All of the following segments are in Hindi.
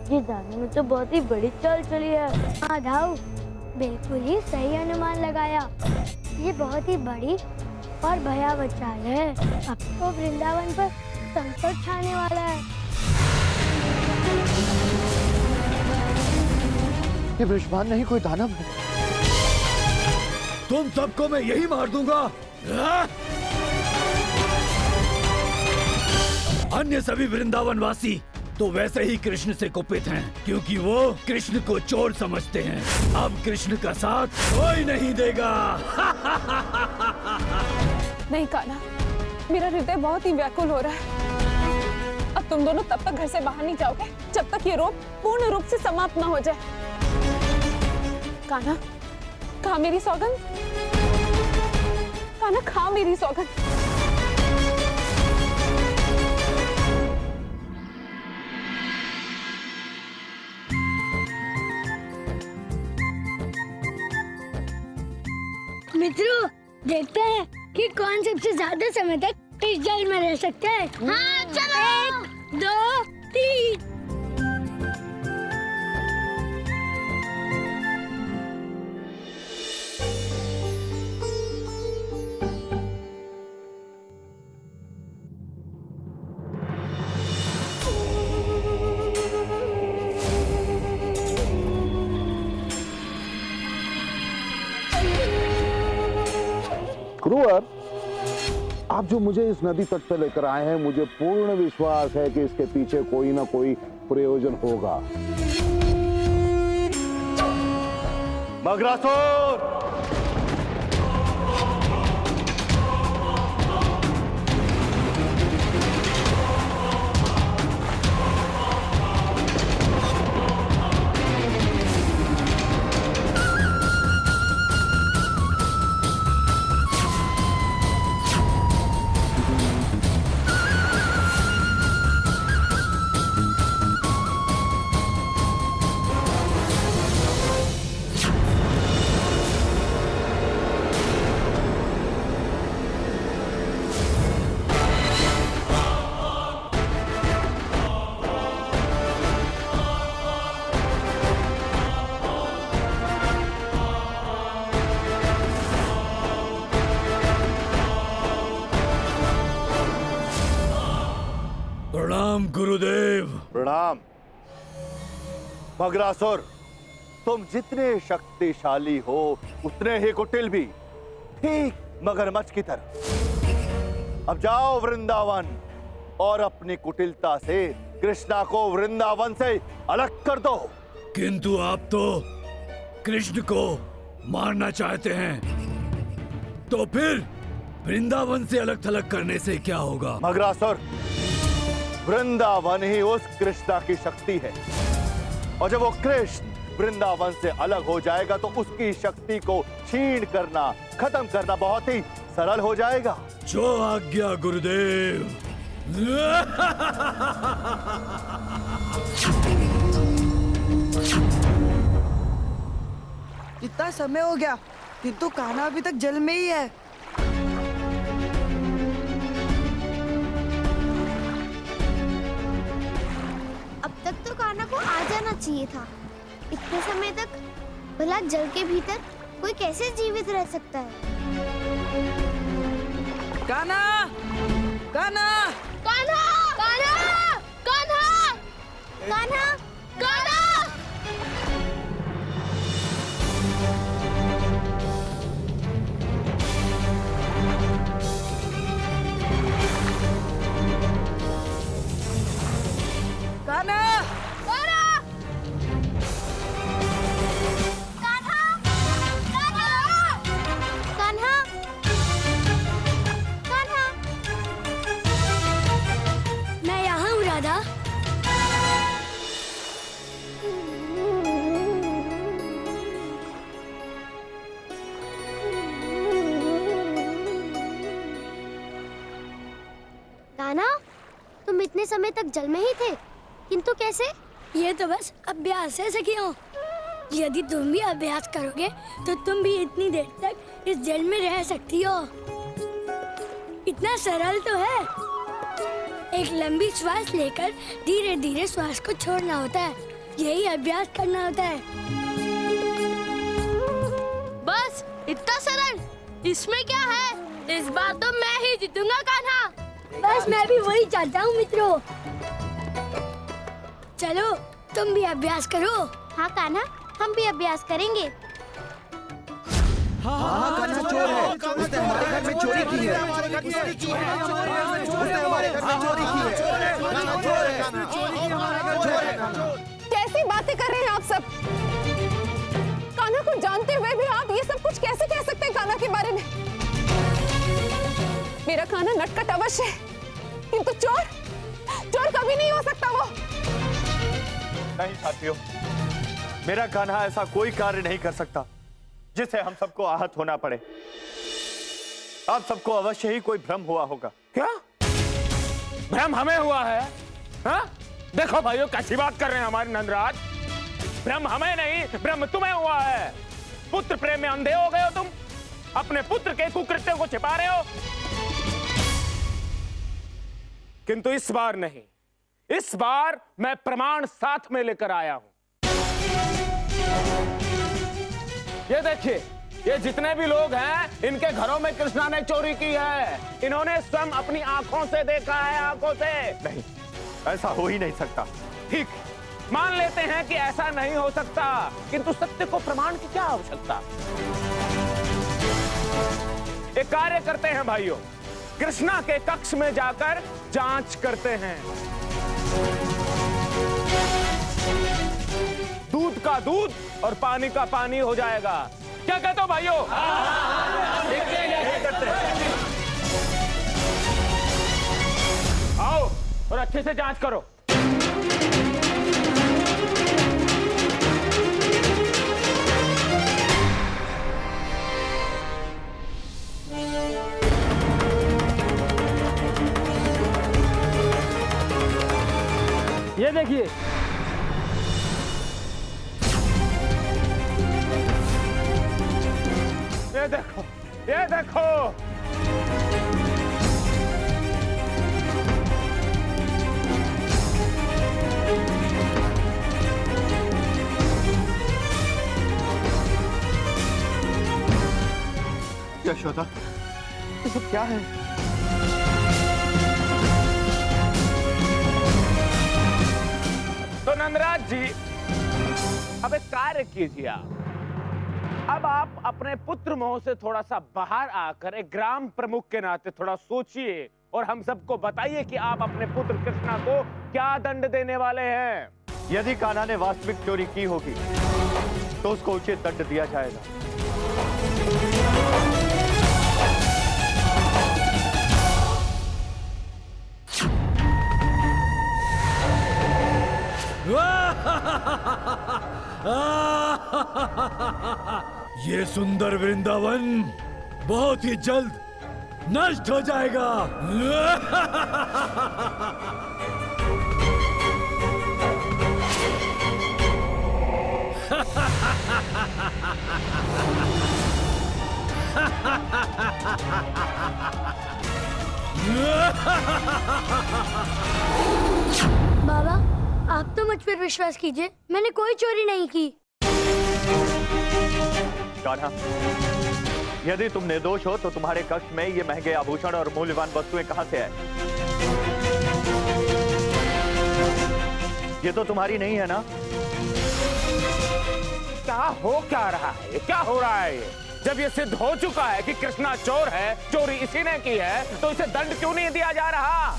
ये दानू ने तो बहुत ही बड़ी चाल चली है। हाँ धाऊ, बिल्कुल ही सही अनुमान लगाया। ये बहुत ही बड़ी और भयावह चाल है। अब तो वृंदावन पर संकट छाने वाला है। ये वृषभान नहीं, कोई दानव है। तुम सबको मैं यही मार दूंगा। अन्य सभी वृंदावन वासी तो वैसे ही कृष्ण से कुपित हैं, क्योंकि वो कृष्ण को चोर समझते हैं। अब कृष्ण का साथ कोई नहीं देगा। नहीं कान्हा, मेरा हृदय बहुत ही व्याकुल हो रहा है। अब तुम दोनों तब तक घर से बाहर नहीं जाओगे जब तक ये रोग पूर्ण रूप से समाप्त न हो जाए। कान्हा, खा मेरी सौगंध। कान्हा, खा मेरी सौगंध। मित्रों, देखते हैं कि कौन सबसे ज्यादा समय तक इस जल में रह सकता है। हाँ, चलो। 1, 2, 3। गुरुवर, आप जो मुझे इस नदी तट पर लेकर आए हैं, मुझे पूर्ण विश्वास है कि इसके पीछे कोई ना कोई प्रयोजन होगा। मगरासुर! प्रणाम गुरुदेव। प्रणाम। मगरासुर, तुम जितने शक्तिशाली हो उतने ही कुटिल भी, ठीक मगरमच्छ की तरह। अब जाओ वृंदावन और अपनी कुटिलता से कृष्णा को वृंदावन से अलग कर दो। किंतु आप तो कृष्ण को मारना चाहते हैं, तो फिर वृंदावन से अलग थलग करने से क्या होगा? मगरासुर, वृंदावन ही उस कृष्णा की शक्ति है, और जब वो कृष्ण वृंदावन से अलग हो जाएगा तो उसकी शक्ति को क्षीण करना, खत्म करना बहुत ही सरल हो जाएगा। जो आज्ञा गुरुदेव। इतना समय हो गया किंतु कान्हा अभी तक जल में ही है। अब तक तो कान्हा को आ जाना चाहिए था। इतने समय तक भला जल के भीतर कोई कैसे जीवित रह सकता है? कान्हा! कान्हा! कान्हा! कान्हा! कान्हा! कान्हा! कान्हा! कान्हा! कान्हा, तुम इतने समय तक जल में ही थे, किंतु कैसे? ये तो बस अभ्यास है सखियों। यदि तुम भी अभ्यास करोगे तो तुम भी इतनी देर तक इस जल में रह सकती हो। इतना सरल तो है। एक लंबी श्वास लेकर धीरे धीरे श्वास को छोड़ना होता है यही अभ्यास करना होता है। बस इतना सरल, इसमें क्या है? इस बार तो मैं ही जीतूंगा कान्हा। बस मैं भी वही चाहता हूँ मित्रों। चलो तुम भी अभ्यास करो। हाँ कान्हा, हम भी अभ्यास करेंगे। हाँ कान्हा चोर है, उसने हमारे घर में चोरी की है। उसने हमारे घर में चोरी की है। कान्हा चोर है। कैसी बातें कर रहे हैं आप सब? कान्हा को जानते हुए भी आप ये सब कुछ कैसे कह सकते हैं कान्हा के बारे में? मेरा कान्हा नटखट अवश्य है, किंतु चोर कभी नहीं हो सकता वो। नहीं साथियों, मेरा कान्हा ऐसा कोई कार्य नहीं कर सकता जिससे हम सबको आहत होना पड़े। आप सबको अवश्य ही कोई भ्रम हुआ होगा। क्या भ्रम हमें हुआ है? हाँ? देखो भाइयों, कैसी बात कर रहे हैं हमारे नंदराज। भ्रम हमें नहीं, भ्रम तुम्हें हुआ है। पुत्र प्रेम में अंधे हो गए हो तुम। अपने पुत्र के कुकृत्यों को छिपा रहे हो। किंतु इस बार नहीं, इस बार मैं प्रमाण साथ में लेकर आया हूं। ये देखिए, ये जितने भी लोग हैं, इनके घरों में कृष्णा ने चोरी की है। इन्होंने स्वयं अपनी आंखों से देखा है, आंखों से। नहीं, ऐसा हो ही नहीं सकता। ठीक, मान लेते हैं कि ऐसा नहीं हो सकता, किंतु सत्य को प्रमाण की क्या आवश्यकता? एक कार्य करते हैं भाइयों, कृष्णा के कक्ष में जाकर जांच करते हैं। दूध का दूध और पानी का पानी हो जाएगा। क्या कहते हो भाइयों? करते हैं। आओ और अच्छे से जांच करो। ये देखिए, ये देखो, ये देखो। यशोदा, ये सब क्या है? तो नंदराज जी, अब एक कार्य कीजिए आप। अब आप अपने पुत्र मोह से थोड़ा सा बाहर आकर एक ग्राम प्रमुख के नाते थोड़ा सोचिए और हम सबको बताइए कि आप अपने पुत्र कृष्णा को क्या दंड देने वाले हैं। यदि कान्हा ने वास्तविक चोरी की होगी तो उसको उचित दंड दिया जाएगा। ये सुंदर वृंदावन बहुत ही जल्द नष्ट हो जाएगा। बाबा, आप तो मुझ पर विश्वास कीजिए, मैंने कोई चोरी नहीं की। कान्हा, यदि तुम निर्दोष हो तो तुम्हारे कक्ष में ये महंगे आभूषण और मूल्यवान वस्तुएं कहां से आए? ये तो तुम्हारी नहीं है ना? क्या हो क्या रहा है? क्या हो रहा है ये? जब ये सिद्ध हो चुका है कि कृष्णा चोर है, चोरी इसी ने की है, तो इसे दंड क्यों नहीं दिया जा रहा?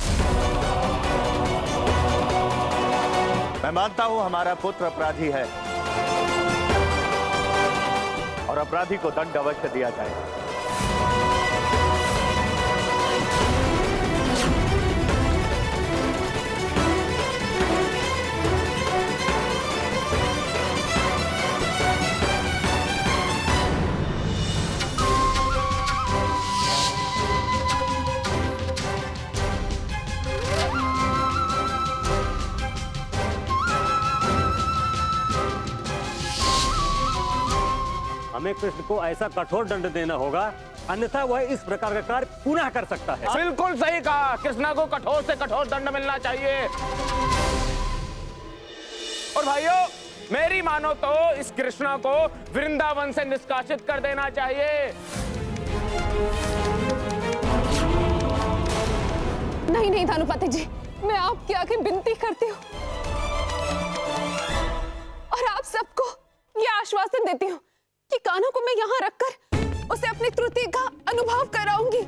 मैं मानता हूं हमारा पुत्र अपराधी है और अपराधी को दंड अवश्य दिया जाए। हमें कृष्ण को ऐसा कठोर दंड देना होगा, अन्यथा वह इस प्रकार का कार्य पुनः कर सकता है। बिल्कुल सही कहा, कृष्णा को कठोर से कठोर दंड मिलना चाहिए। और भाइयों, मेरी मानो तो इस कृष्णा को वृंदावन से निष्कासित कर देना चाहिए। नहीं नहीं धानुपति जी, मैं आपके आगे विनती करती हूँ और आप सबको यह आश्वासन देती हूँ कि कान्हा को मैं यहाँ रखकर उसे अपनी त्रुटि का अनुभव कराऊंगी।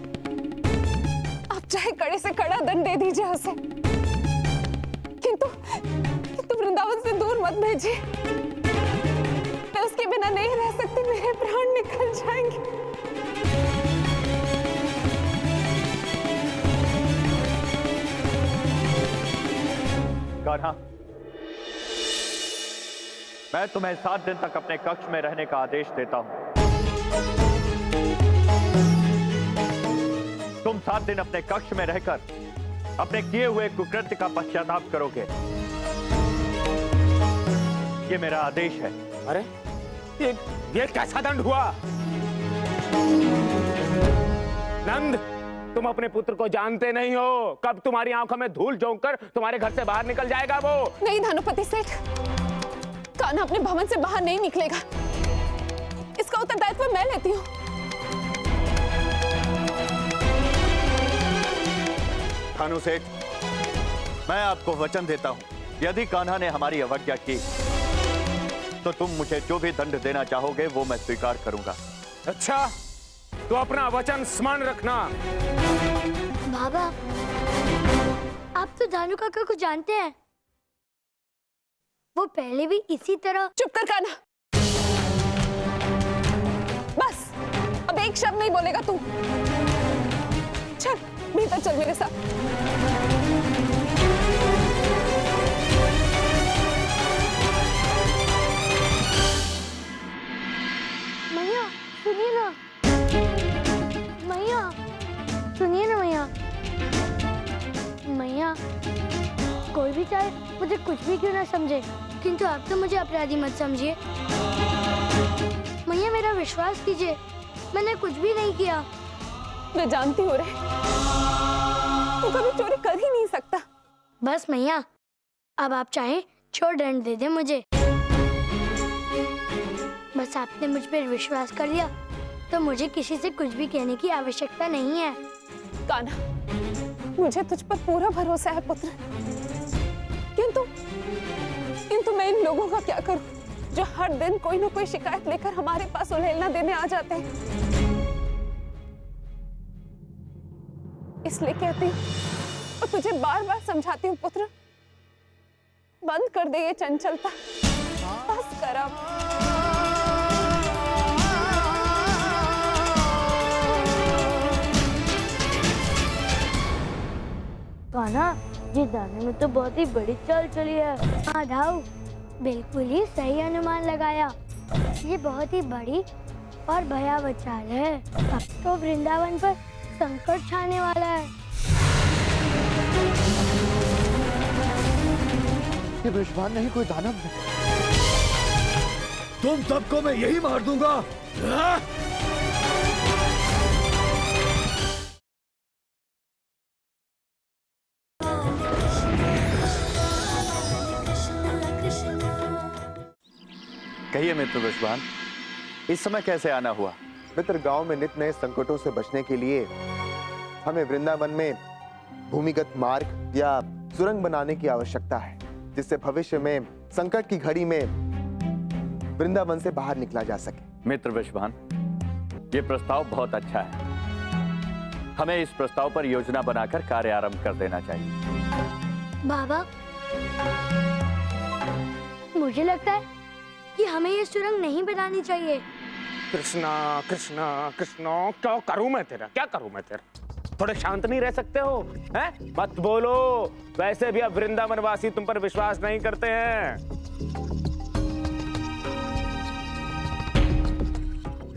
आप चाहे कड़े से कड़ा दंड दे दीजिए उसे, किंतु वृंदावन से दूर मत भेजिए। मैं उसके बिना नहीं रह सकती, मेरे प्राण निकल जाएंगे। कान्हा, मैं तुम्हें 7 दिन तक अपने कक्ष में रहने का आदेश देता हूं। तुम 7 दिन अपने कक्ष में रहकर अपने किए हुए कुकृत्य का पश्चाताप करोगे। ये मेरा आदेश है। अरे ये कैसा दंड हुआ? नंद, तुम अपने पुत्र को जानते नहीं हो। कब तुम्हारी आंखों में धूल झोंक कर तुम्हारे घर से बाहर निकल जाएगा वो। नहीं धानुपति सेठ, कान्हा अपने भवन से बाहर नहीं निकलेगा। इसका उत्तरदायित्व मैं लेती हूँ। भानु सेठ, मैं आपको वचन देता हूं, यदि कान्हा ने हमारी अवज्ञा की तो तुम मुझे जो भी दंड देना चाहोगे वो मैं स्वीकार करूंगा। अच्छा, तो अपना वचन स्मरण रखना। बाबा, आप तो धानु काका को जानते हैं, वो पहले भी इसी तरह। चुप कर कान्हा, बस अब एक शब्द नहीं बोलेगा तू। चल भीतर चल मेरे साथ। मैया सुनिए ना, मैया सुनिए ना, मैया कोई भी चाहे मुझे कुछ भी क्यों ना समझे, किंतु आप तो मुझे अपराधी मत समझिए। मैया मेरा विश्वास कीजिए, मैंने कुछ भी नहीं किया। मैं जानती हूँ रे, तू कभी चोरी कर ही नहीं सकता। बस मैया, अब आप चाहे छोड़ दंड दे दे मुझे। बस आपने मुझ पर विश्वास कर लिया तो मुझे किसी से कुछ भी कहने की आवश्यकता नहीं है। कान्हा, मुझे तुझ पर पूरा भरोसा है पुत्र, किंतु मैं इन लोगों का क्या करूं जो हर दिन कोई ना कोई शिकायत लेकर हमारे पास उल्हेलना देने आ जाते हैं। इसलिए कहती हूँ और तुझे बार बार समझाती हूँ पुत्र, बंद कर दे ये चंचलता, बस कर अब। कान्हा, ये दाने में तो बहुत ही बड़ी चाल चली है। हाँ दाऊ, बिल्कुल ही सही अनुमान लगाया। ये बहुत ही बड़ी और भयावह चाल है। अब तो वृंदावन पर संकट छाने वाला है। ये वृषभान नहीं, कोई दानव है। तुम सबको मैं यही मार दूंगा। कहिए मित्र वृषभान, इस समय कैसे आना हुआ? मित्र, गांव में नित्य नए संकटों से बचने के लिए हमें वृंदावन में भूमिगत मार्ग या सुरंग बनाने की आवश्यकता है, जिससे भविष्य में संकट की घड़ी में वृंदावन से बाहर निकला जा सके। मित्र वृषभान, ये प्रस्ताव बहुत अच्छा है। हमें इस प्रस्ताव पर योजना बनाकर कार्य आरंभ कर देना चाहिए। बाबा, मुझे लगता है कि हमें ये सुरंग नहीं बनानी चाहिए। कृष्णा कृष्णा कृष्णा, क्या करूं मैं तेरा, क्या करूं मैं तेरा? थोड़े शांत नहीं रह सकते हो? हैं? मत बोलो, वैसे भी अब वृंदावन वासी तुम पर विश्वास नहीं करते हैं।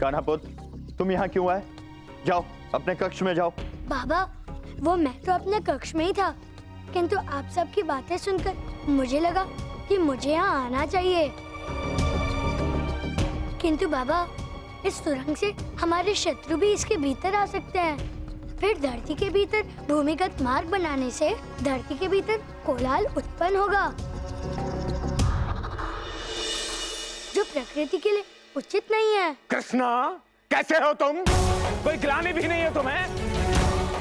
कान्हा पुत्र, तुम यहाँ क्यों आए? जाओ अपने कक्ष में जाओ। बाबा, वो मैं तो अपने कक्ष में ही था, किंतु आप सबकी बातें सुनकर मुझे लगा कि मुझे यहाँ आना चाहिए। किंतु बाबा, इस सुरंग से हमारे शत्रु भी इसके भीतर आ सकते हैं। फिर धरती के भीतर भूमिगत मार्ग बनाने से धरती के भीतर कोलाहल उत्पन्न होगा। प्रकृति के लिए उचित नहीं है। कृष्णा, कैसे हो तुम? कोई ग्लानि भी नहीं है तुम्हें?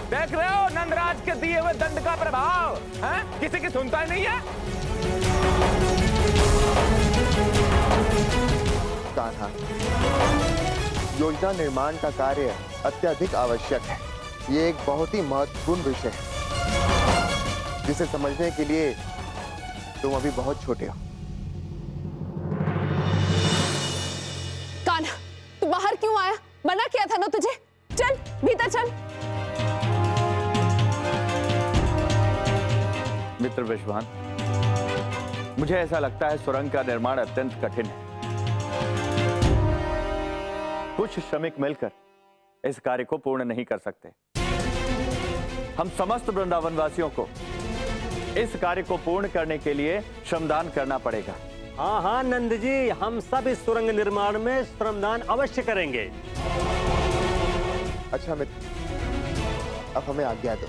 देख रहे हो नंदराज के दिए हुए दंड का प्रभाव है? किसी की सुनता ही नहीं है। कान्हा, योजना निर्माण का कार्य अत्यधिक आवश्यक है। ये एक बहुत ही महत्वपूर्ण विषय है जिसे समझने के लिए तुम अभी बहुत छोटे हो। कान्हा, तू बाहर क्यों आया? मना किया था ना तुझे। चल भीतर चल। मित्र विश्वान, मुझे ऐसा लगता है सुरंग का निर्माण अत्यंत कठिन है। कुछ श्रमिक मिलकर इस कार्य को पूर्ण नहीं कर सकते। हम समस्त वृंदावन वासियों को इस कार्य को पूर्ण करने के लिए श्रमदान करना पड़ेगा। हाँ हाँ नंद जी, हम सब इस सुरंग निर्माण में श्रमदान अवश्य करेंगे। अच्छा मित्र, अब हमें आज्ञा दो।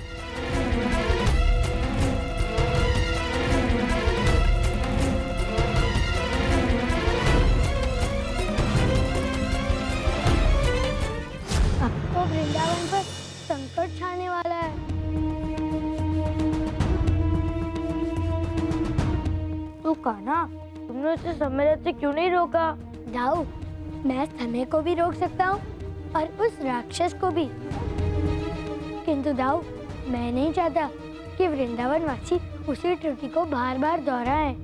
अब तो वृंदावन पर संकट छाने वाला है। तू कान्हा, तुमने उसे समय से क्यों नहीं रोका? दाऊ, मैं समय को भी रोक सकता हूँ और उस राक्षस को भी। किंतु दाऊ, मैं नहीं चाहता कि वृंदावन वासी उसी त्रुटि को बार बार दोहराएं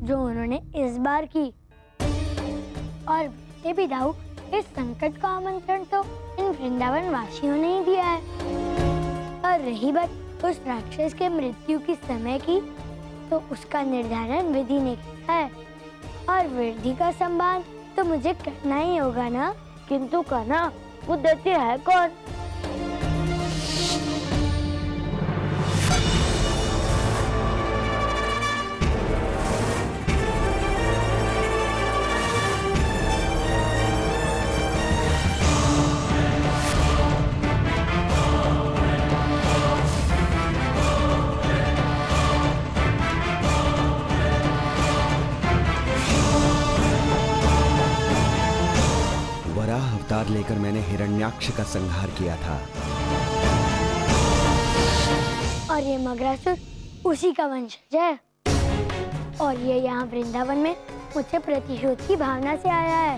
जो उन्होंने इस बार की। और वैसे भी दाऊ, इस संकट का आमंत्रण तो इन वृंदावन वासियों ने ही दिया है। और रही बात उस राक्षस के मृत्यु की समय की, तो उसका निर्धारण विधि ने किया है और विधि का संभाल तो मुझे करना ही होगा ना। किंतु कान्हा, वो दैत्य है कौन? वराह अवतार लेकर मैंने हिरण्याक्ष का संहार किया था। और ये मगरासुर उसी का वंशज है। और ये यहाँ वृंदावन में मुझसे प्रतिशोध की भावना से आया है।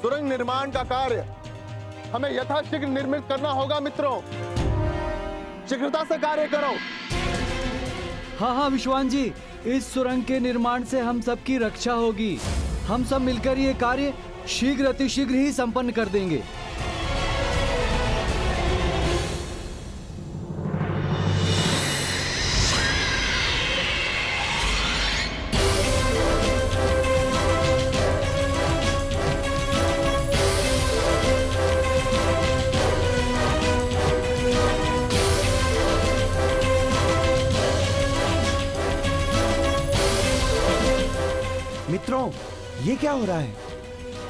सुरंग निर्माण का कार्य हमें यथाशीघ्र निर्मित करना होगा। मित्रों, शीघ्रता से कार्य करो। हाँ हाँ विश्वान जी, इस सुरंग के निर्माण से हम सबकी रक्षा होगी। हम सब मिलकर ये कार्य शीघ्र अतिशीघ्र ही संपन्न कर देंगे। मित्रों, ये क्या हो रहा है?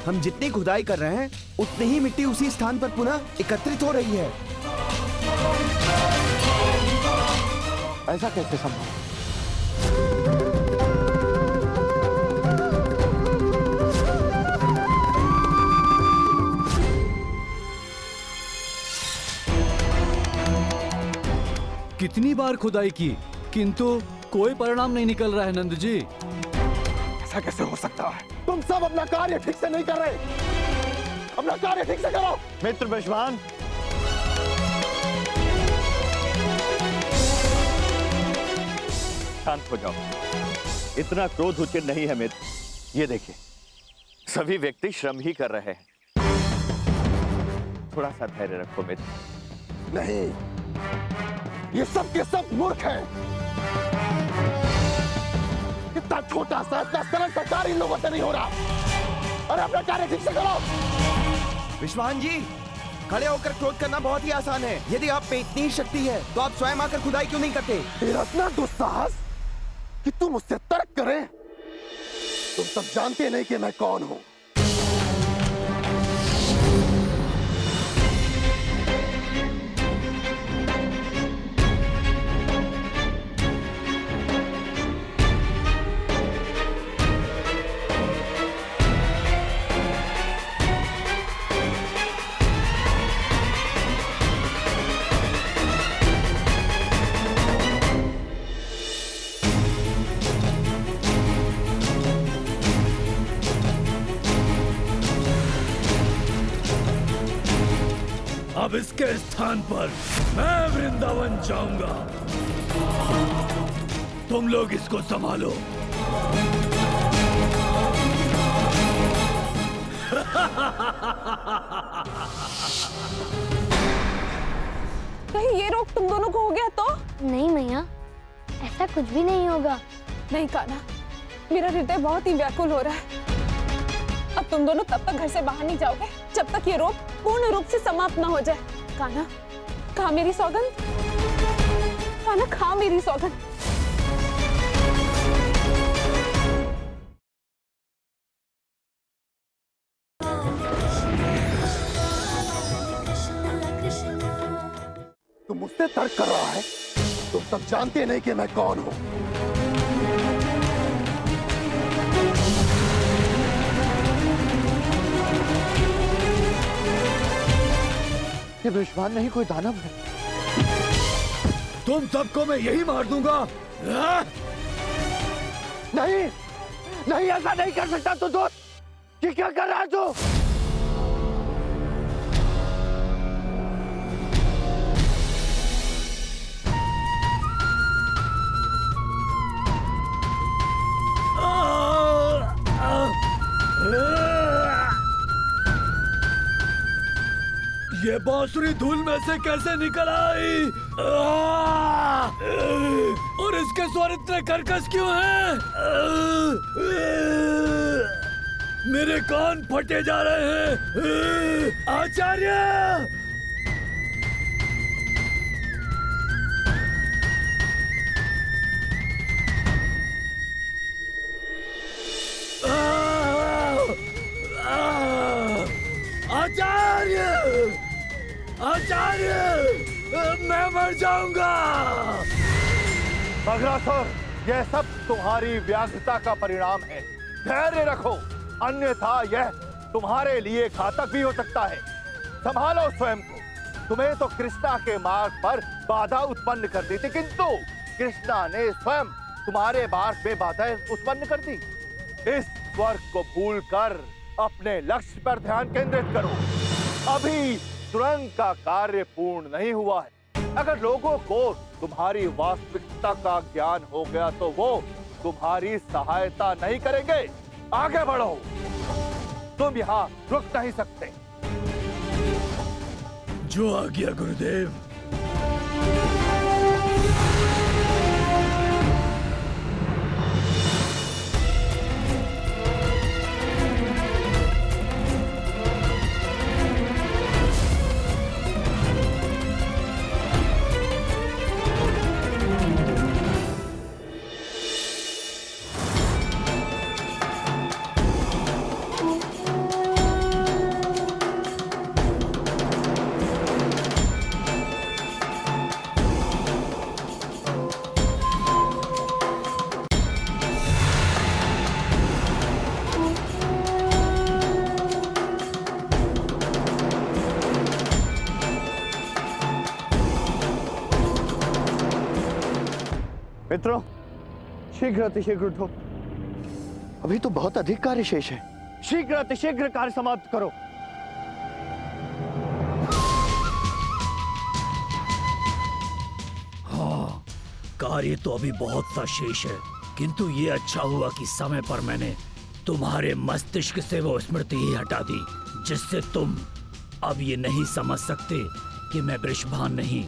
हम जितनी खुदाई कर रहे हैं उतनी ही मिट्टी उसी स्थान पर पुनः एकत्रित हो रही है। ऐसा कैसे संभव? कितनी बार खुदाई की, किंतु कोई परिणाम नहीं निकल रहा है नंद जी। ऐसा कैसे हो सकता है? तुम सब अपना कार्य ठीक से नहीं कर रहे। अपना कार्य ठीक से करो। मित्र विश्वान, शांत हो जाओ। इतना क्रोध उचित नहीं है मित्र। ये देखिए, सभी व्यक्ति श्रम ही कर रहे हैं। थोड़ा सा धैर्य रखो मित्र। नहीं, ये सब के सब मूर्ख हैं। इतना छोटा सा, इतना सरल सा कार्य इन लोगों से नहीं हो रहा। अरे अपना कार्य ठीक से करो। विश्वान जी, खड़े होकर क्रोध करना बहुत ही आसान है। यदि आप में इतनी शक्ति है तो आप स्वयं आकर खुदाई क्यों नहीं करते? तेरा इतना दुस्साहस कि तुम मुझसे तर्क करे। तुम सब जानते नहीं कि मैं कौन हूं। अब इसके स्थान पर मैं वृंदावन जाऊंगा। तुम लोग इसको संभालो। कहीं ये रोग तुम दोनों को हो गया तो? नहीं मैया, ऐसा कुछ भी नहीं होगा। नहीं कान्हा, मेरा हृदय बहुत ही व्याकुल हो रहा है। अब तुम दोनों तब तक घर से बाहर नहीं जाओगे जब तक ये रोग पूर्ण रूप से समाप्त न हो जाए। कान्हा, खा मेरी सौगंध। कान्हा, खा मेरी सौगंध। तुम मुझसे तर्क कर रहा है? तुम सब जानते नहीं कि मैं कौन हूं। ये वृषभान नहीं, कोई दानव है। तुम सबको मैं यही मार दूंगा। नहीं नहीं, ऐसा नहीं कर सकता तू। दोस्त, ये क्या कर रहा है तू? ये बांसुरी धूल में से कैसे निकल आई? और इसके स्वर इतने कर्कश क्यों हैं? मेरे कान फटे जा रहे हैं। आचार्य! आचार्य! आचार्य! मैं मर जाऊंगा। अग्रासुर, यह सब तुम्हारी व्याघ्रता का परिणाम है। धैर्य रखो, अन्यथा यह तुम्हारे लिए घातक भी हो सकता है। संभालो स्वयं को। तुम्हें तो कृष्णा के मार्ग पर बाधा उत्पन्न कर दी थी, किंतु कृष्णा ने स्वयं तुम्हारे मार्ग में बाधा उत्पन्न कर दी। इस स्वर्ग को भूलकर अपने लक्ष्य पर ध्यान केंद्रित करो। अभी सुरंग का कार्य पूर्ण नहीं हुआ है। अगर लोगों को तुम्हारी वास्तविकता का ज्ञान हो गया तो वो तुम्हारी सहायता नहीं करेंगे। आगे बढ़ो, तुम यहाँ रुक नहीं सकते। जो आज्ञा गुरुदेव। मित्रों, शीघ्र अतिशीघ्र उठो। अभी तो बहुत अधिक कार्य शेष है। शीघ्र अतिशीघ्र कार्य समाप्त करो। हाँ, कार्य तो अभी बहुत सा शेष है, किंतु ये अच्छा हुआ कि समय पर मैंने तुम्हारे मस्तिष्क से वो स्मृति ही हटा दी, जिससे तुम अब ये नहीं समझ सकते कि मैं वृषभान नहीं,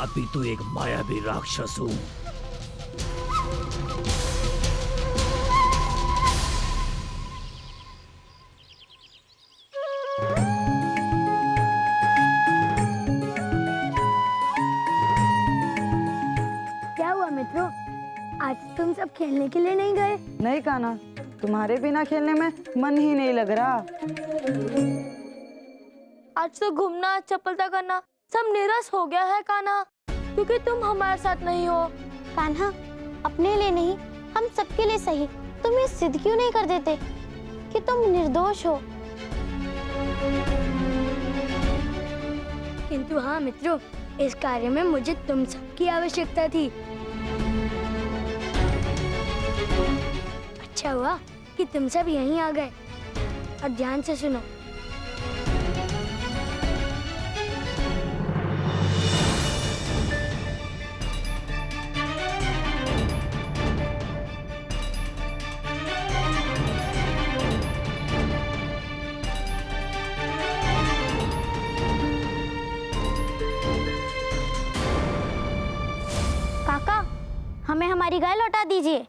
अपितु एक मायावी राक्षस हूँ। मित्रों, आज तुम सब खेलने के लिए नहीं गए? नहीं कान्हा, तुम्हारे बिना खेलने में मन ही नहीं लग रहा। आज तो घूमना, चपलता करना सब निरस हो गया है कान्हा, क्योंकि तुम हमारे साथ नहीं हो। कान्हा, अपने लिए नहीं, हम सबके लिए सही तुम ये सिद्ध क्यों नहीं कर देते कि तुम निर्दोष हो? किंतु हाँ मित्रों, इस कार्य में मुझे तुम सबकी आवश्यकता थी। अच्छा हुआ कि तुम सब यहीं आ गए। और ध्यान से सुनो। हमारी गाय लौटा दीजिए।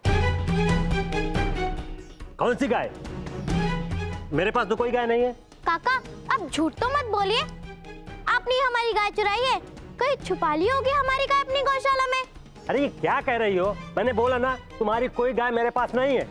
कौन सी गाय? मेरे पास तो कोई गाय नहीं है। काका अब झूठ तो मत बोलिए, आपने हमारी गाय चुराई है। कहीं छुपा ली होगी हमारी गाय अपनी गौशाला में। अरे ये क्या कह रही हो? मैंने बोला ना तुम्हारी कोई गाय मेरे पास नहीं है।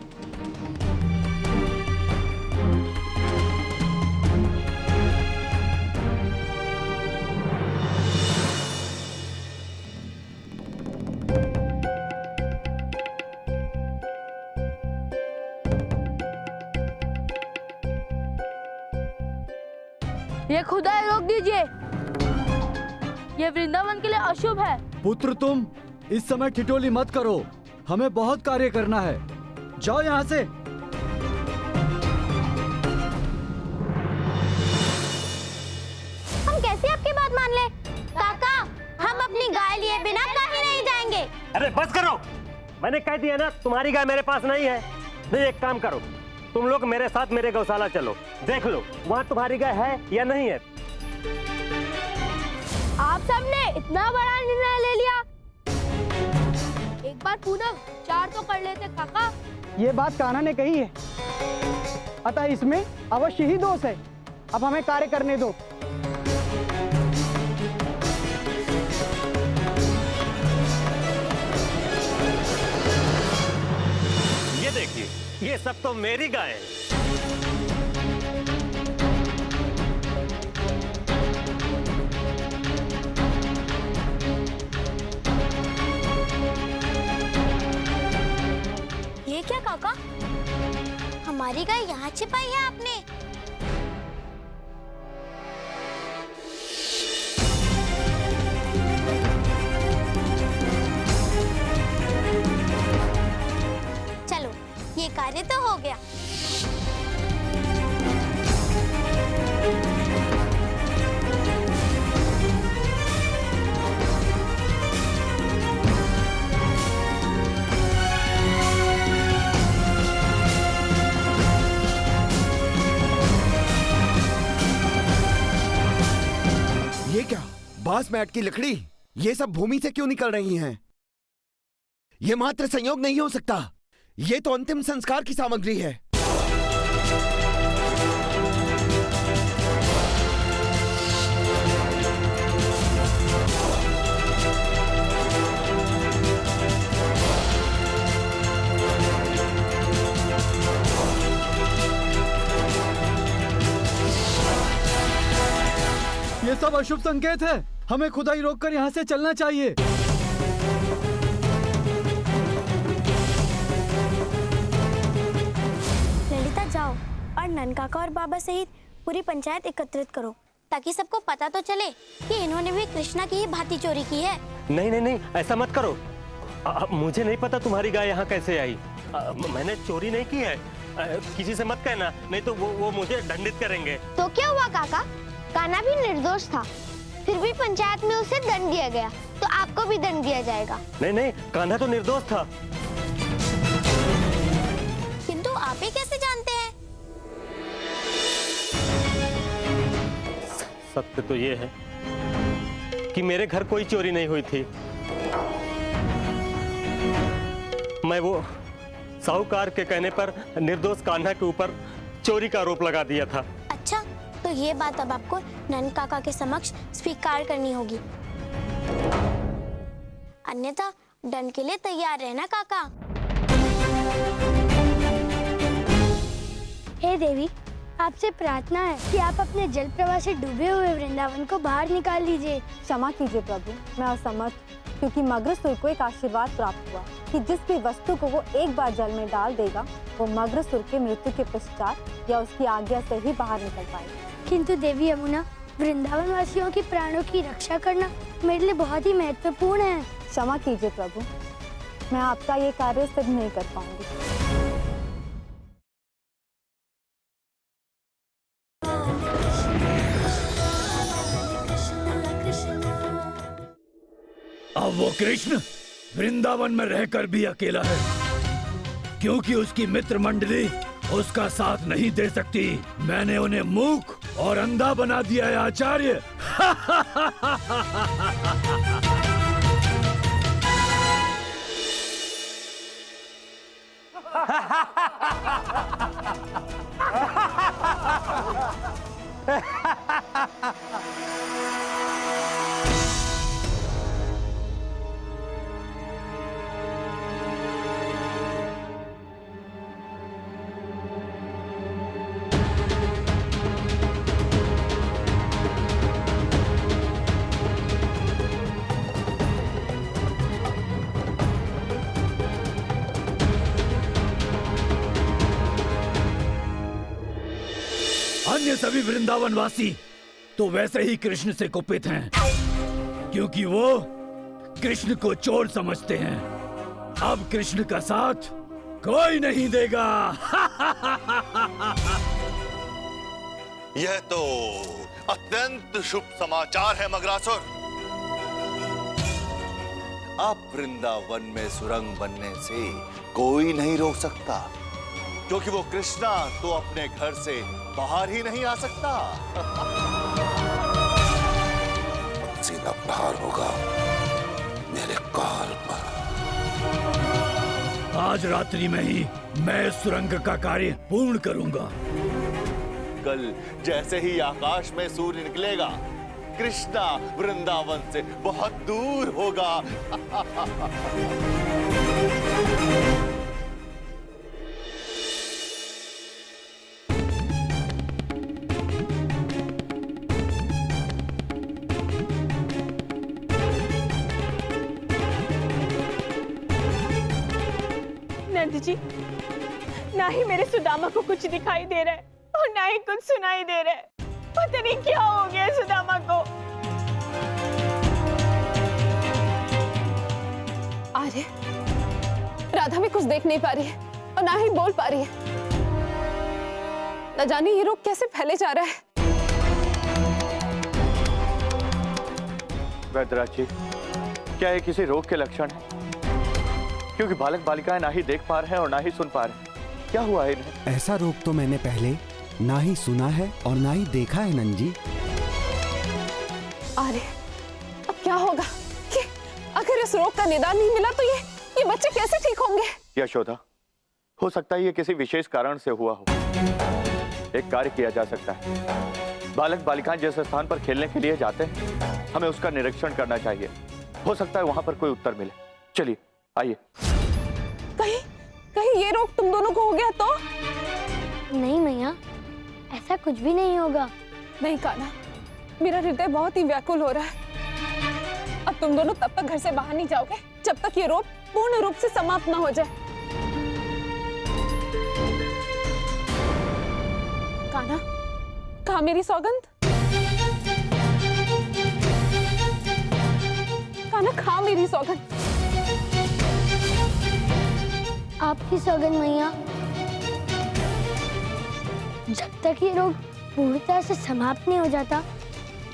ये खुदाई रोक दीजिए, ये वृंदावन के लिए अशुभ है। पुत्र तुम इस समय ठिठोली मत करो, हमें बहुत कार्य करना है। जाओ यहाँ से। हम कैसे आपकी बात मान ले? काका हम अपनी गाय लिए बिना कहीं नहीं जाएंगे। अरे बस करो, मैंने कह दिया ना तुम्हारी गाय मेरे पास नहीं है। नहीं, एक काम करो, तुम लोग मेरे साथ मेरे गौशाला चलो, देख लो वहाँ तुम्हारी गाय है या नहीं है। आप सबने इतना बड़ा निर्णय ले लिया, एक बार पूनम चार तो कर लेते काका। ये बात कान्हा ने कही है, अतः इसमें अवश्य ही दोष है। अब हमें कार्य करने दो। ये देखिए, ये सब तो मेरी गाय है। ये क्या काका, हमारी गाय यहाँ छिपाई है आपने? चलो ये कार्य तो हो गया। ये क्या, बांस मैट की लकड़ी, ये सब भूमि से क्यों निकल रही हैं? ये मात्र संयोग नहीं हो सकता, ये तो अंतिम संस्कार की सामग्री है। ये सब अशुभ संकेत है, हमें खुदाई रोककर यहाँ से चलना चाहिए। ललिता जाओ और ननकाका और बाबा सहित पूरी पंचायत एकत्रित करो, ताकि सबको पता तो चले कि इन्होंने भी कृष्णा की ही भांति चोरी की है। नहीं नहीं नहीं, ऐसा मत करो। मुझे नहीं पता तुम्हारी गाय यहाँ कैसे आई। मैंने चोरी नहीं की है। किसी से मत कहना, नहीं तो वो मुझे दंडित करेंगे। तो क्या हुआ काका, कान्हा भी निर्दोष था, फिर भी पंचायत में उसे दंड दिया गया, तो आपको भी दंड दिया जाएगा। नहीं नहीं, कान्हा तो निर्दोष था। किंतु आप ही कैसे जानते हैं? सत्य तो ये है कि मेरे घर कोई चोरी नहीं हुई थी। मैं वो साहूकार के कहने पर निर्दोष कान्हा के ऊपर चोरी का आरोप लगा दिया था। अच्छा, तो ये बात अब आपको नन काका के समक्ष स्वीकार करनी होगी, अन्यथा दंड के लिए तैयार रहना काका। हे देवी, आपसे प्रार्थना है कि आप अपने जल प्रवाह से डूबे हुए वृंदावन को बाहर निकाल लीजिए। क्षमा कीजिए प्रभु, मैं असमर्थ, क्योंकि मग्रसुर को एक आशीर्वाद प्राप्त हुआ कि जिस भी वस्तु को वो एक बार जल में डाल देगा, वो मग्रसुर के मृत्यु के पश्चात या उसकी आज्ञा से ही बाहर निकल पाएगा। किंतु देवी यमुना, वृंदावन वासियों की प्राणों की रक्षा करना मेरे लिए बहुत ही महत्वपूर्ण है। क्षमा कीजिए प्रभु, मैं आपका ये कार्य सिद्ध नहीं कर पाऊंगी। अब वो कृष्ण वृंदावन में रहकर भी अकेला है, क्योंकि उसकी मित्र मंडली उसका साथ नहीं दे सकती। मैंने उन्हें मूक और अंधा बना दिया है आचार्य। अन्य सभी वृंदावन वासी तो वैसे ही कृष्ण से कुपित हैं, क्योंकि वो कृष्ण को चोर समझते हैं। अब कृष्ण का साथ कोई नहीं देगा। यह तो अत्यंत शुभ समाचार है मगरासुर। अब वृंदावन में सुरंग बनने से कोई नहीं रोक सकता, क्योंकि वो कृष्णा तो अपने घर से बाहर ही नहीं आ सकता। सीधा प्रहार होगा मेरे काल पर। आज रात्रि में ही मैं सुरंग का कार्य पूर्ण करूंगा। कल जैसे ही आकाश में सूर्य निकलेगा, कृष्णा वृंदावन से बहुत दूर होगा। नंद जी, ना ही मेरे सुदामा को कुछ दिखाई दे रहा है और ना ही कुछ सुनाई दे रहा है। पता नहीं क्या हो गया सुदामा को। आर्य, राधा भी कुछ देख नहीं पा रही है और ना ही बोल पा रही है। न जाने ये रोग कैसे फैले जा रहा है। वैद्यराज जी, क्या ये किसी रोग के लक्षण है? क्योंकि बालक बालिकाएं ना ही देख पा रहे हैं और ना ही सुन पा रहे हैं। क्या हुआ है इन्हें? ऐसा रोग तो मैंने पहले ना ही सुना है और ना ही देखा है नंद जी। अरे अब क्या होगा कि अगर इस रोग का निदान नहीं मिला तो ये बच्चे कैसे ठीक होंगे? यशोदा, हो सकता है ये किसी विशेष कारण से हुआ हो। एक कार्य किया जा सकता है। बालक बालिकाएं जिस स्थान पर खेलने के लिए जाते हैं, हमें उसका निरीक्षण करना चाहिए। हो सकता है वहां पर कोई उत्तर मिले। चलिए आइए। कहीं ये रोग तुम दोनों को हो गया तो? नहीं मैया, ऐसा कुछ भी नहीं होगा। नहीं कान्हा, मेरा हृदय बहुत ही व्याकुल हो रहा है। अब तुम दोनों तब तक घर से बाहर नहीं जाओगे जब तक ये रोग पूर्ण रूप से समाप्त ना हो जाए। कान्हा, कहाँ मेरी सौगंध? कान्हा, खा मेरी सौगंध। आपकी सौगंध मैया, जब तक ये रोग पूर्णतः से समाप्त नहीं हो जाता,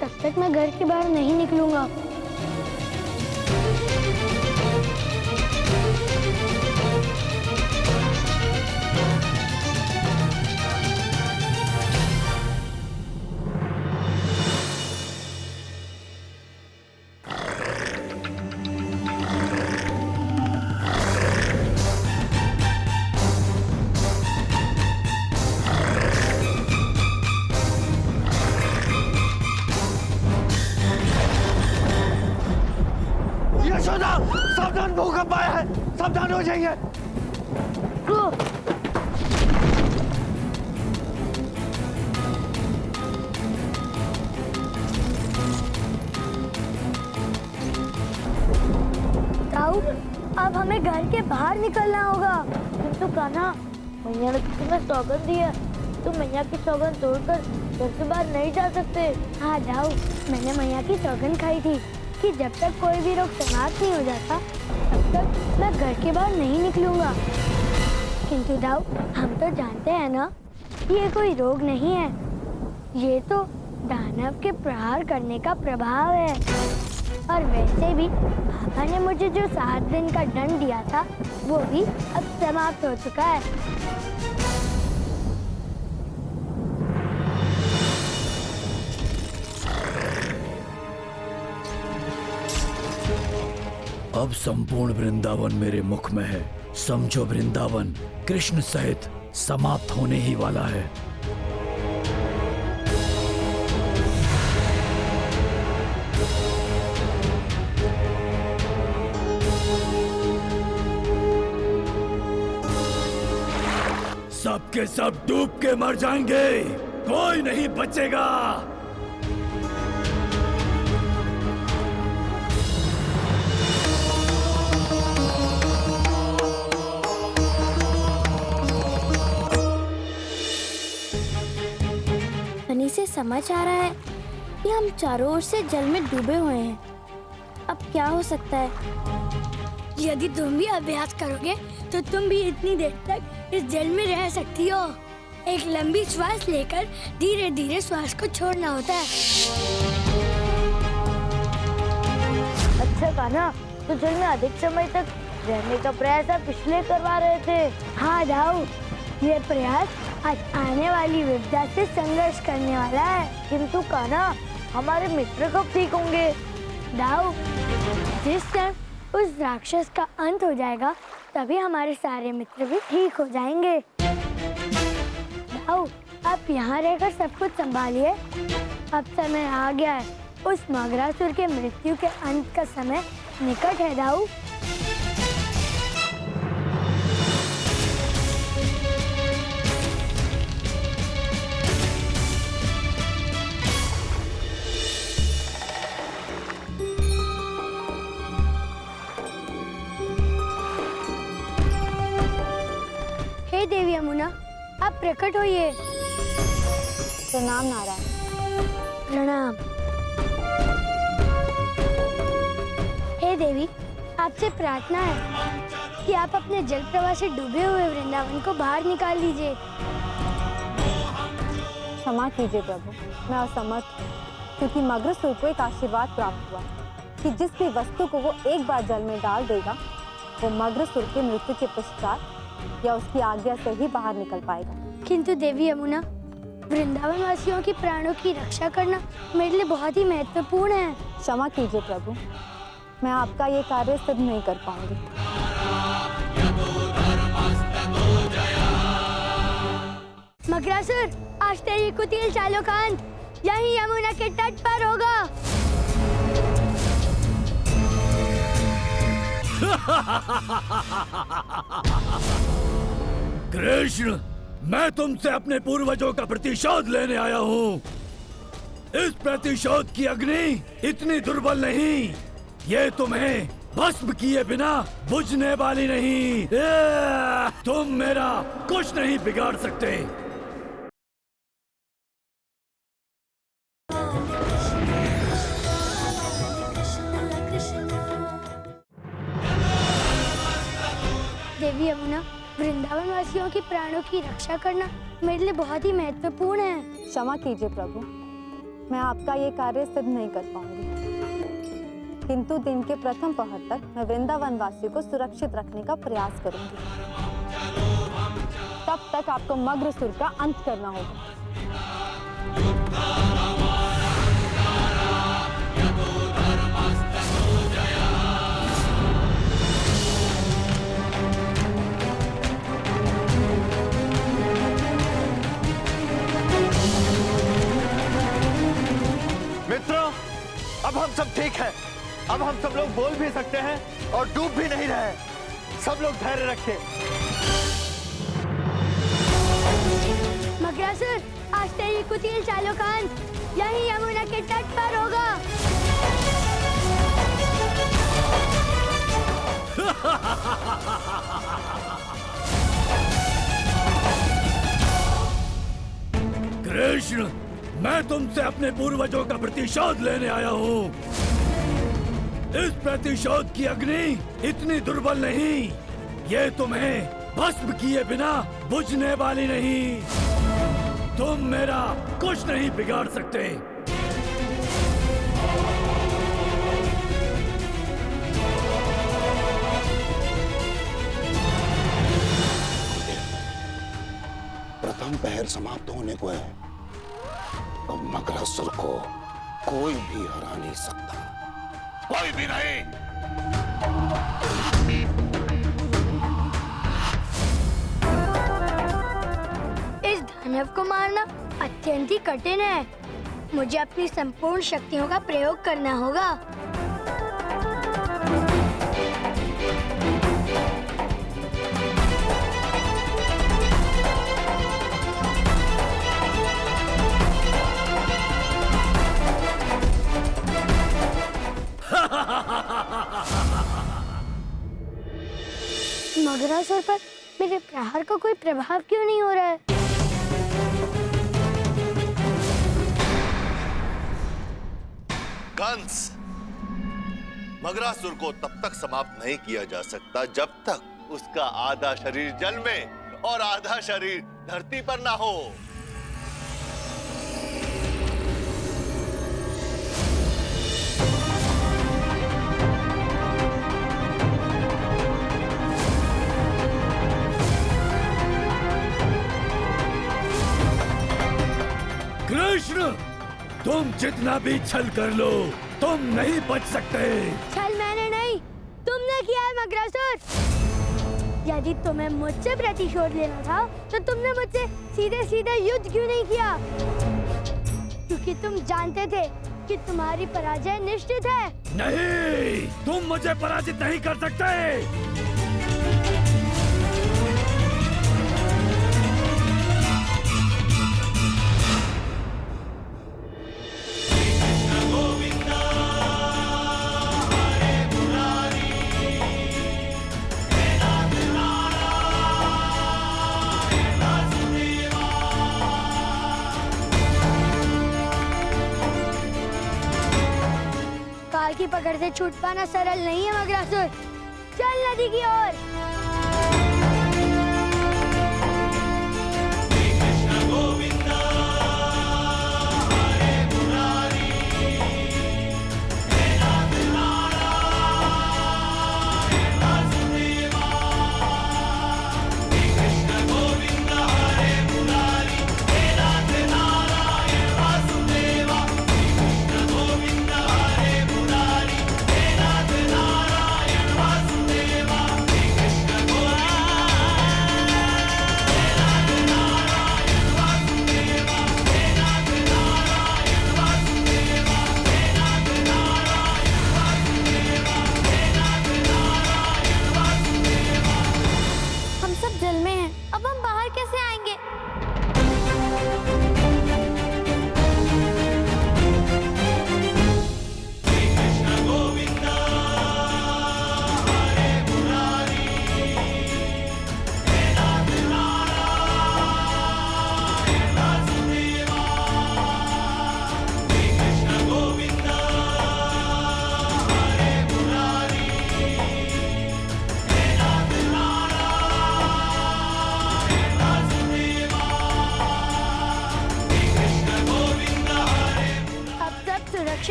तब तक मैं घर के बाहर नहीं निकलूंगा। सावधान, भूकंप आया है, सावधान हो जाइए। ताऊ, अब हमें घर के बाहर निकलना होगा। किंतु कान्हा, मैया ने तुम्हें सौगंध दी है, तुम मैया की सौगंध तोड़कर घर से बाहर नहीं जा सकते। हाँ जाओ, मैंने मैया की सौगंध खाई थी कि जब तक कोई भी रोग समाप्त नहीं हो जाता, तब तक मैं घर के बाहर नहीं निकलूंगा। किंतु दाऊ, हम तो जानते हैं ना, ये कोई रोग नहीं है, ये तो दानव के प्रहार करने का प्रभाव है। और वैसे भी पापा ने मुझे जो 7 दिन का दंड दिया था, वो भी अब समाप्त हो चुका है। अब संपूर्ण वृंदावन मेरे मुख में है। समझो वृंदावन कृष्ण सहित समाप्त होने ही वाला है। सबके सब डूब के मर जाएंगे, कोई नहीं बचेगा। फनी से समझ आ रहा है कि हम चारों ओर से जल में डूबे हुए हैं। अब क्या हो सकता है? यदि तुम भी अभ्यास करोगे तो तुम भी इतनी देर तक इस जल में रह सकती हो। एक लंबी श्वास लेकर धीरे धीरे श्वास को छोड़ना होता है। अच्छा कान्हा, तो जल में अधिक समय तक रहने का प्रयास आप इसलिए करवा रहे थे? हाँ दाऊ, ये प्रयास आज आने वाली विपदा से संघर्ष करने वाला है। किंतु कान्हा, हमारे मित्र कब ठीक होंगे? दाऊ, जिस क्षण उस राक्षस का अंत हो जाएगा तभी हमारे सारे मित्र भी ठीक हो जाएंगे। दाऊ, आप यहाँ रहकर सब कुछ संभालिए। अब समय आ गया है, उस मगरासुर के मृत्यु के अंत का समय निकट है दाऊ। हे देवी यमुना, आप प्रकट होइए। प्रणाम नारायण। प्रणाम। हे देवी, आपसे प्रार्थना है कि आप अपने जल प्रवाह से डूबे हुए वृंदावन को बाहर निकाल लीजिए। क्षमा कीजिए प्रभु, मैं असमर्थ हूँ, क्योंकि मग्रसुर को एक आशीर्वाद प्राप्त हुआ कि जिस भी वस्तु को वो एक बार जल में डाल देगा, वो मग्रसुर के मृत्यु के पश्चात या उसकी आज्ञा से ही बाहर निकल पाएगा। किंतु देवी यमुना, वृंदावन वासियों की प्राणों की रक्षा करना मेरे लिए बहुत ही महत्वपूर्ण है। क्षमा कीजिए प्रभु, मैं आपका ये कार्य सिद्ध नहीं कर पाऊंगी। मगरासुर, आज तेरी कुटिल चालों का अंत यहीं यमुना के तट पर होगा। कृष्ण, मैं तुमसे अपने पूर्वजों का प्रतिशोध लेने आया हूँ। इस प्रतिशोध की अग्नि इतनी दुर्बल नहीं, ये तुम्हें भस्म किए बिना बुझने वाली नहीं। तुम मेरा कुछ नहीं बिगाड़ सकते। देवी यमुना, वृंदावन वासियों की प्राणों की रक्षा करना मेरे लिए बहुत ही महत्वपूर्ण है। क्षमा कीजिए प्रभु, मैं आपका ये कार्य सिद्ध नहीं कर पाऊंगी, किंतु दिन के प्रथम पहर तक मैं वृंदावन वासियों को सुरक्षित रखने का प्रयास करूंगी। तब तक आपको मग्रसुर का अंत करना होगा। मित्रों, अब हम सब ठीक हैं। अब हम सब लोग बोल भी सकते हैं और डूब भी नहीं रहे। सब लोग धैर्य रखें। मगरासुर, आज तेरी कुटिल चालों का अंत यहीं यमुना के तट पर होगा। कृष्ण, मैं तुमसे अपने पूर्वजों का प्रतिशोध लेने आया हूँ। इस प्रतिशोध की अग्नि इतनी दुर्बल नहीं, ये तुम्हें भस्म किए बिना बुझने वाली नहीं। तुम मेरा कुछ नहीं बिगाड़ सकते। प्रथम पहर समाप्त होने को है। अब मगरासुर को कोई भी हरा नहीं सकता, कोई भी नहीं। दानव को मारना अत्यंत ही कठिन है। मुझे अपनी संपूर्ण शक्तियों का प्रयोग करना होगा। मगरासुर पर मेरे प्रहार का कोई प्रभाव क्यों नहीं हो रहा है? कंस, मगरासुर को तब तक समाप्त नहीं किया जा सकता जब तक उसका आधा शरीर जल में और आधा शरीर धरती पर ना हो। कृष्ण, तुम जितना भी छल कर लो, तुम नहीं बच सकते। छल मैंने नहीं, तुमने किया है मगरासुर। यदि तुम्हें मुझसे प्रतिशोध लेना था, तो तुमने मुझसे सीधे सीधे युद्ध क्यों नहीं किया? क्योंकि तुम जानते थे कि तुम्हारी पराजय निश्चित है। नहीं, तुम मुझे पराजित नहीं कर सकते। काल की पकड़ से छूट पाना सरल नहीं है मगरासुर। चल नदी की ओर।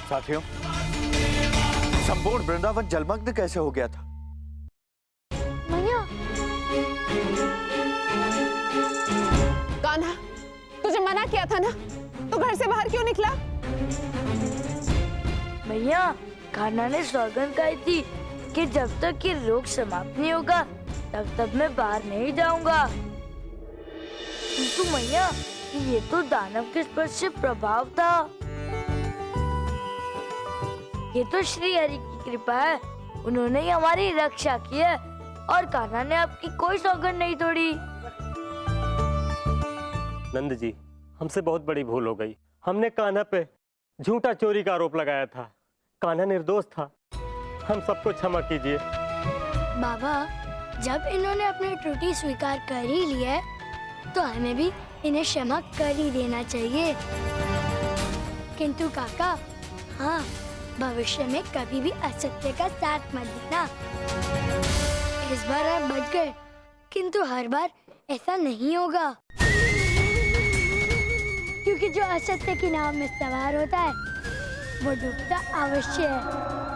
साथियों, संपूर्ण वृंदावन जलमग्न कैसे हो गया था? भैया, कान्हा, तुझे मना किया था ना, तो घर से बाहर क्यों निकला? भैया, कान्हा ने सौगंध खाई थी कि जब तक ये रोग समाप्त नहीं होगा तब तक मैं बाहर नहीं जाऊंगा। किंतु भैया, ये तो दानव के स्पर्श से प्रभाव था। ये तो श्री हरि की कृपा है, उन्होंने ही हमारी रक्षा की है और कान्हा ने आपकी कोई सौगंध नहीं तोड़ी। नंद जी, हमसे बहुत बड़ी भूल हो गई। हमने कान्हा पे झूठा चोरी का आरोप लगाया था। कान्हा निर्दोष था, हम सबको क्षमा कीजिए। बाबा, जब इन्होंने अपनी त्रुटि स्वीकार कर ही ली है, तो हमें भी इन्हें क्षमा कर ही देना चाहिए। किंतु काका, हाँ, भविष्य में कभी भी असत्य का साथ मत देना। इस बार आप बच गए, किंतु हर बार ऐसा नहीं होगा, क्योंकि जो असत्य की नाव में सवार होता है वो डूबता अवश्य है।